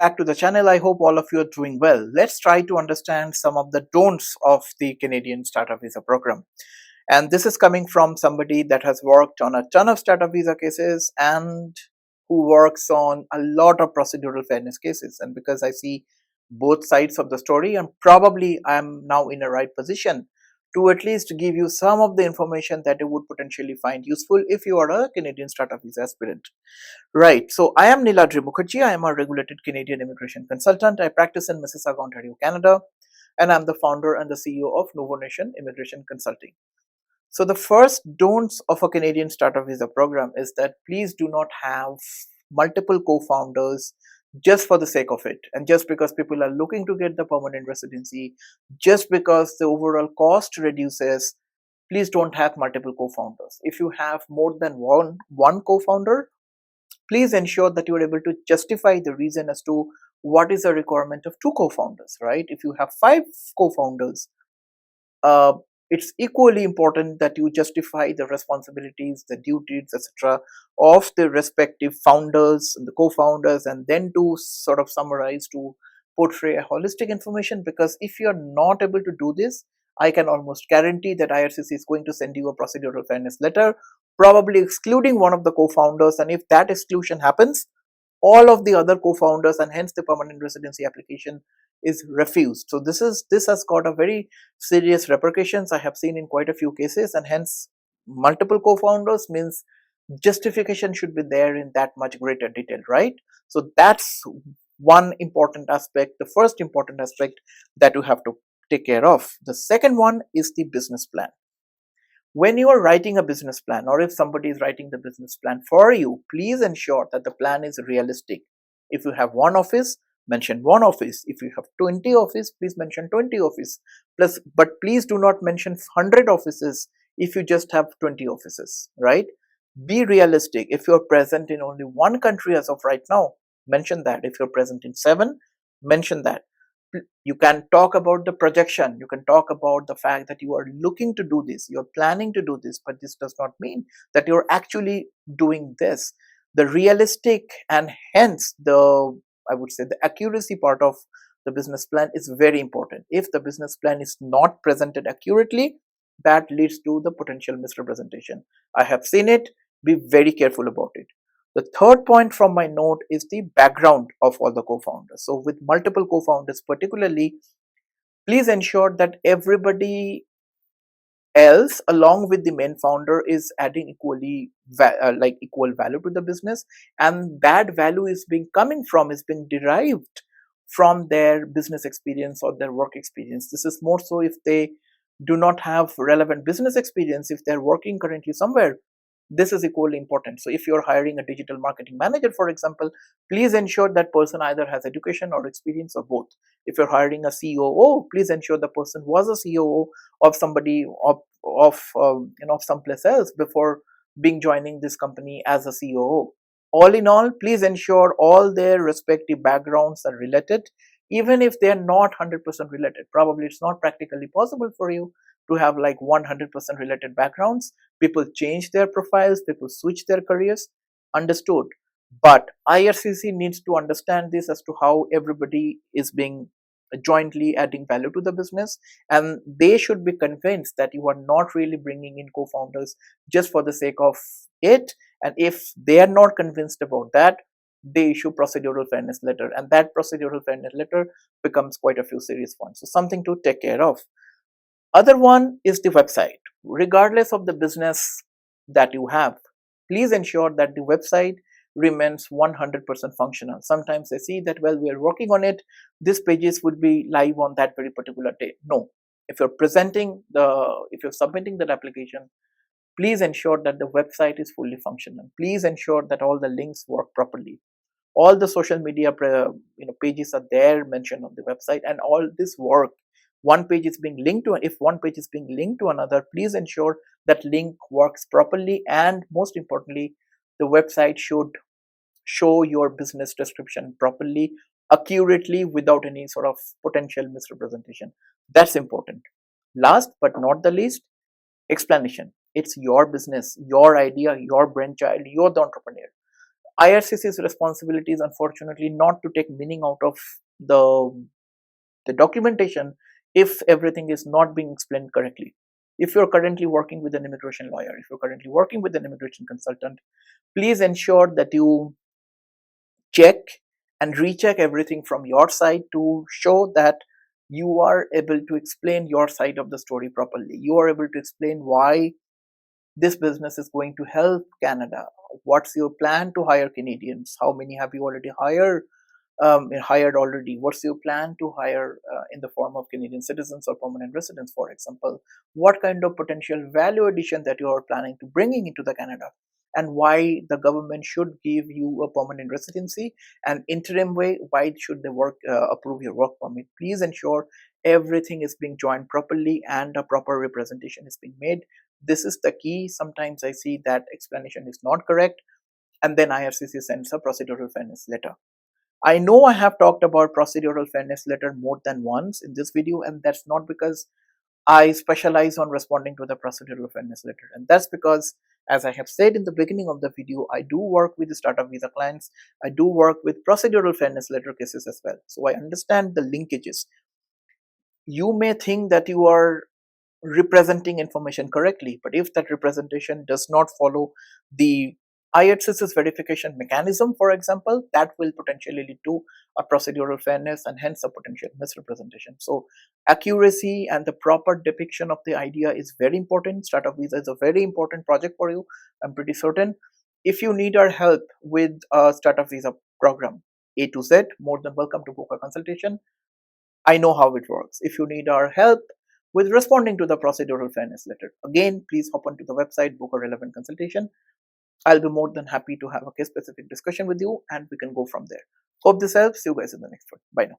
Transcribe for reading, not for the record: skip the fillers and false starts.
Back to the channel. I hope all of you are doing well. Let's try to understand some of the don'ts of the Canadian Startup Visa program. And this is coming from somebody that has worked on a ton of startup visa cases and who works on a lot of procedural fairness cases. And because I see both sides of the story, and probably I'm now in a right position to at least give you some of the information that you would potentially find useful if you are a Canadian startup visa aspirant. Right. So I am Niladri Mukherjee. I am a regulated Canadian immigration consultant. I practice in Mississauga, Ontario, Canada, and I'm the founder and the CEO of Nuvonation Immigration Consulting. So the first don'ts of a Canadian startup visa program is that please do not have multiple co-founders just for the sake of it, and just because people are looking to get the permanent residency, just because the overall cost reduces. Please don't have multiple co-founders. If you have more than one co-founder, please ensure that you are able to justify the reason as to what is the requirement of two co-founders, right? If you have five co-founders, uh, it's equally important that you justify the responsibilities, the duties, etc. of the respective founders and the co-founders, and then to sort of summarize, to portray a holistic information. Because if you're not able to do this, I can almost guarantee that IRCC is going to send you a procedural fairness letter, probably excluding one of the co-founders, and if that exclusion happens, all of the other co-founders, and hence the permanent residency application is refused. So this has got a very serious repercussions I have seen in quite a few cases, and hence multiple co-founders means justification should be there in that much greater detail, right? So that's one important aspect, the first important aspect that you have to take care of. The second one is the business plan. When you are writing a business plan, or if somebody is writing the business plan for you, please ensure that the plan is realistic. If you have one office, mention one office. If you have 20 offices, please mention 20 offices. But please do not mention 100 offices if you just have 20 offices, right? Be realistic. If you're present in only one country as of right now, mention that. If you're present in 7, mention that. You can talk about the projection, you can talk about the fact that you are looking to do this, you're planning to do this, but this does not mean that you're actually doing this. The realistic and hence the, I would say, the accuracy part of the business plan is very important. If the business plan is not presented accurately, that leads to the potential misrepresentation. I have seen it. Be very careful about it. The third point from my note is the background of all the co-founders. So with multiple co-founders particularly, please ensure that everybody else along with the main founder is adding equal value to the business, and that value is being derived from their business experience or their work experience. This is more so if they do not have relevant business experience, if they're working currently somewhere. This is equally important. So if you're hiring a digital marketing manager, for example, please ensure that person either has education or experience or both. If you're hiring a COO, please ensure the person was a COO of somebody of someplace else before joining this company as a COO. All in all, please ensure all their respective backgrounds are related, even if they are not 100% related. Probably it's not practically possible for you to have like 100% related backgrounds. People change their profiles, people switch their careers, understood. But IRCC needs to understand this as to how everybody is being jointly adding value to the business, and they should be convinced that you are not really bringing in co-founders just for the sake of it. And if they are not convinced about that, they issue procedural fairness letter, and that procedural fairness letter becomes quite a few serious ones. So something to take care of. Other one is the website. Regardless of the business that you have, please ensure that the website remains 100% functional. Sometimes I see that, well, we are working on it, these pages would be live on that very particular day. No. If you're submitting that application, please ensure that the website is fully functional. Please ensure that all the links work properly. All the social media pages are there mentioned on the website, and all this work. One page is being linked to, if one page is being linked to another, please ensure that link works properly, and most importantly, the website should show your business description properly, accurately, without any sort of potential misrepresentation. That's important. Last but not the least, explanation. It's your business, your idea, your brainchild, you're the entrepreneur. IRCC's responsibility is unfortunately not to take meaning out of the, the documentation if everything is not being explained correctly. If you're currently working with an immigration lawyer, if you're currently working with an immigration consultant, please ensure that you check and recheck everything from your side to show that you are able to explain your side of the story properly. You are able to explain why this business is going to help Canada. What's your plan to hire Canadians? How many have you already hired already? What's your plan to hire in the form of Canadian citizens or permanent residents, for example? What kind of potential value addition that you are planning to bringing into the Canada? And why the government should give you a permanent residency and interim way? Why should they approve your work permit? Please ensure everything is being joined properly and a proper representation is being made. This is the key. Sometimes I see that explanation is not correct, and then IRCC sends a procedural fairness letter. I know I have talked about procedural fairness letter more than once in this video, and that's not because I specialize on responding to the procedural fairness letter. And that's because, as I have said in the beginning of the video, I do work with the startup visa clients. I do work with procedural fairness letter cases as well. So I understand the linkages. You may think that you are representing information correctly, but if that representation does not follow the IRCC's verification mechanism, for example, that will potentially lead to a procedural fairness and hence a potential misrepresentation. So accuracy and the proper depiction of the idea is very important. Startup visa is a very important project for you, I'm pretty certain. If you need our help with a startup visa program A to Z, more than welcome to book a consultation. I know how it works. If you need our help with responding to the procedural fairness letter, again, please hop onto the website, book a relevant consultation. I'll be more than happy to have a case specific discussion with you and we can go from there. Hope this helps. See you guys in the next one. Bye now.